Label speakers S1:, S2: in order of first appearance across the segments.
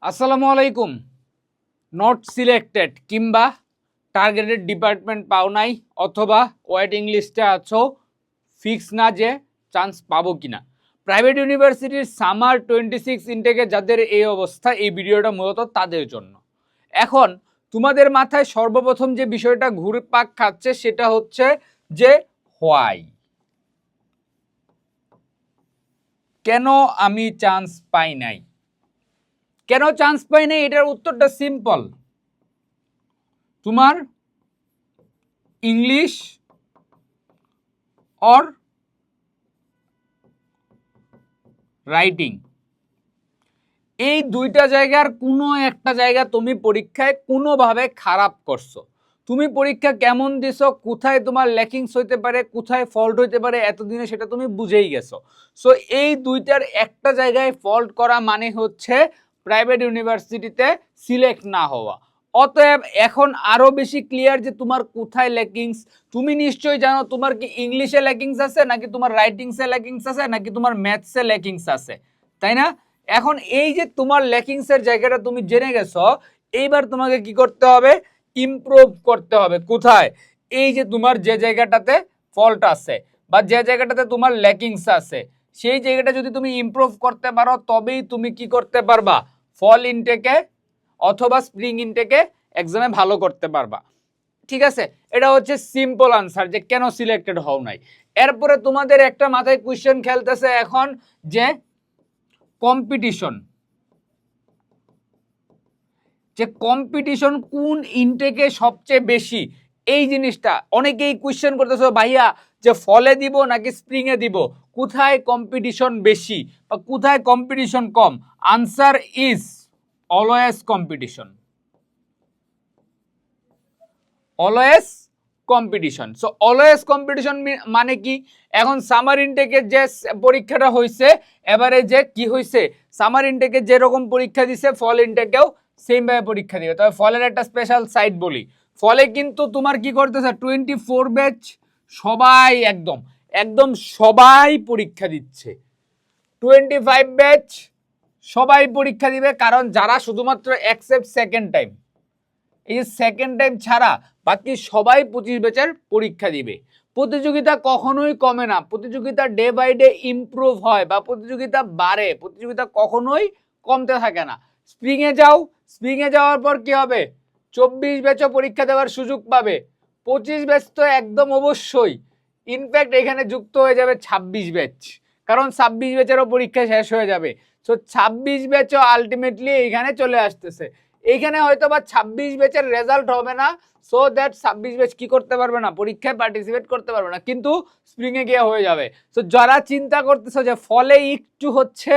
S1: আসসালামু আলাইকুম। Not selected কিংবা টার্গেটেড ডিপার্টমেন্ট পাও নাই অথবা ওয়েটিং লিস্টে আছো, ফিক্স না যে চান্স পাবো কিনা। প্রাইভেট ইউনিভার্সিটির সামার 26 ইনটেকে যাদের এই অবস্থা, এই ভিডিওটা মূলত তাদের জন্য। এখন তোমাদের মাথায় সর্বপ্রথম যে বিষয়টা ঘুরপাক খাচ্ছে সেটা হচ্ছে যে হোয়াই, কেন আমি চান্স পাই নাই। কেন চান্স পাই নাই এটার উত্তরটা সিম্পল। তোমার ইংলিশ অর রাইটিং, এই দুইটা জায়গার কোনো একটা জায়গা তুমি পরীক্ষায় কোনোভাবে খারাপ করছো। তুমি পরীক্ষা কেমন দিছো, কোথায় তোমার ল্যাকিংস হইতে পারে, কোথায় ফল্ট হইতে পারে, এতদিনে সেটা তুমি বুঝেই গেছো। সো এই দুইটার একটা জায়গায় ফল্ট করা মানে হচ্ছে প্রাইভেট ইউনিভার্সিটিতে সিলেক্ট না হওয়া। অতএব এখন আরো বেশি ক্লিয়ার যে তোমার কোথায় ল্যাকিংস। তুমি নিশ্চয়ই জানো তোমার কি ইংলিশে ল্যাকিংস আছে, নাকি তোমার রাইটিংসে ল্যাকিংস আছে, নাকি তোমার ম্যাথসে ল্যাকিংস আছে, তাই না? এখন এই যে তোমার ল্যাকিংসের জায়গাটা তুমি জেনে গেছো, এইবার তোমাকে কি করতে হবে? ইমপ্রুভ করতে হবে। কোথায়? এই যে তোমার যে জায়গাটাতে ফল্ট আছে বা যে জায়গাটাতে তোমার ল্যাকিংস আছে, সেই জায়গাটা যদি তুমি ইমপ্রুভ করতে পারো তবেই তুমি কি করতে পারবা? ফল ইনটেকে অথবা স্প্রিং ইনটেকে এক্সামে ভালো করতে পারবা। ঠিক আছে, এটা হচ্ছে সিম্পল আনসার যে কেন সিলেক্টেড হও নাই। এরপরে তোমাদের একটা মাথায় কোশ্চেন খেলতেছে এখন যে কম্পিটিশন, যে কম্পিটিশন কোন ইনটেকে সবচেয়ে বেশি। এই জিনিসটা অনেকেই কোশ্চেন করতেছো, ভাইয়া যে ফলে দিব নাকি স্প্রিং এ দিব, কোথায় কম্পিটিশন বেশি বা কোথায় competition com? Answer is always competition, always competition. So always competition মানে কি? এখন সামার ইনটেকের যে পরীক্ষাটা হয়েছে, এবারে যে কি হয়েছে, সামার ইনটেকে যেরকম পরীক্ষা দিছে ফল ইনটেকেও সেম ভাবে পরীক্ষা দিবে। তবে ফলের একটা স্পেশাল সাইড বলি, ফলে কিন্তু তোমার কি করতেছে 24 ব্যাচ সবাই একদম একদম সবাই পরীক্ষা দিচ্ছে। 25 ব্যাচ সবাই পরীক্ষা দিবে, কারণ যারা শুধুমাত্র অ্যাকসেপ্ট সেকেন্ড টাইম, এই সেকেন্ড টাইম ছাড়া বাকি সবাই 25 ব্যাচের পরীক্ষা দিবে। প্রতিযোগিতা কখনোই কমে না, প্রতিযোগিতা ডে বাই ডে ইমপ্রুভ হয় বা প্রতিযোগিতা বাড়ে, প্রতিযোগিতা কখনোই কমতে থাকে না। স্প্রিং এ যাও, স্প্রিং এ যাওয়ার পর কি হবে? 24 ব্যাচও পরীক্ষা দেওয়ার সুযোগ পাবে, 25 ব্যাচ তো একদম অবশ্যই। ইনফ্যাক্ট এখানে যুক্ত হয়ে যাবে 26 ব্যাচ, কারণ 26 ব্যাচেরও পরীক্ষা শেষ হয়ে যাবে। সো 26 ব্যাচও আলটিমেটলি এইখানে চলে আসতেছে। এইখানে হয়তো বা 26 ব্যাচের রেজাল্ট হবে না, সো দ্যাট 26 ব্যাচ কি করতে পারবে না, পরীক্ষায় পার্টিসিপেট করতে পারবে না, কিন্তু স্প্রিং এ গিয়ে হয়ে যাবে। সো যারা চিন্তা করতেছো যে ফলে একটু হচ্ছে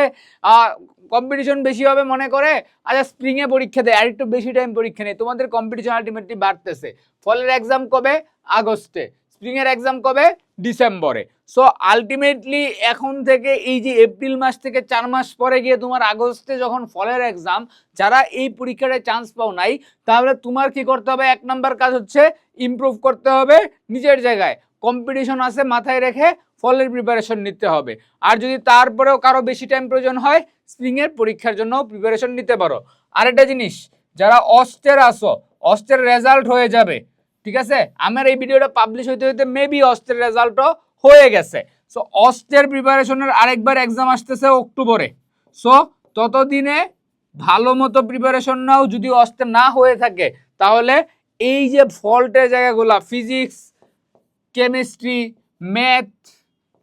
S1: কম্পিটিশন বেশি হবে মনে করে, আচ্ছা স্প্রিং এ পরীক্ষা দেয় আর একটু বেশি টাইম পরীক্ষা নেই, তোমাদের কম্পিটিশন আলটিমেটলি বাড়তেছে। ফলের এক্সাম কবে? আগস্টে। স্প্রিং এর এক্সাম কবে? ডিসেম্বরে। সো আলটিমেটলি এখন থেকে এই যে এপ্রিল মাস থেকে 4 মাস পরে গিয়ে তোমার আগস্টে যখন ফলের এক্সাম, যারা এই পরীক্ষাটায় চান্স পাও নাই, তাহলে তোমার কি করতে হবে? 1 নাম্বার কাজ হচ্ছে ইমপ্রুভ করতে হবে নিজের জায়গায়। কম্পিটিশন আছে মাথায় রেখে ফলের প্রিপারেশন নিতে হবে। আর যদি তারপরেও কারো বেশি টাইম প্রয়োজন হয়, স্প্রিং এর পরীক্ষার জন্য প্রিপারেশন নিতে পারো। আরেকটা জিনিস, যারা অস্টের আসো, অস্টের রেজাল্ট হয়ে যাবে, ঠিক আছে? আমার এই ভিডিওটা পাবলিশ হইতে হইতে মেবি অস্টের রেজাল্টও হয়ে গেছে। সো অস্টের প্রিপারেশনের আরেকবার এক্সাম আসতেছে অক্টোবরে। সো ততদিনে ভালো মতো প্রিপারেশন নাও। যদি অস্টের না হয়ে থাকে তাহলে এই যে ফল্টের জায়গাগুলো, ফিজিক্স, কেমিস্ট্রি, ম্যাথ,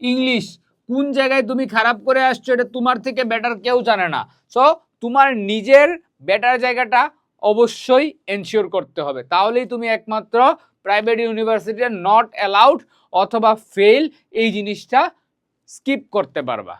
S1: ইংলিশ, কোন জায়গায় তুমি খারাপ করে আসছো এটা তোমার থেকে বেটার কেউ জানে না। সো তোমার নিজের বেটার জায়গাটা অবশ্যই এনশিওর করতে হবে, তাহলেই তুমি একমাত্র প্রাইভেট ইউনিভার্সিটিতে নট অ্যালাউড অথবা ফেল এই জিনিসটা স্কিপ করতে পারবা।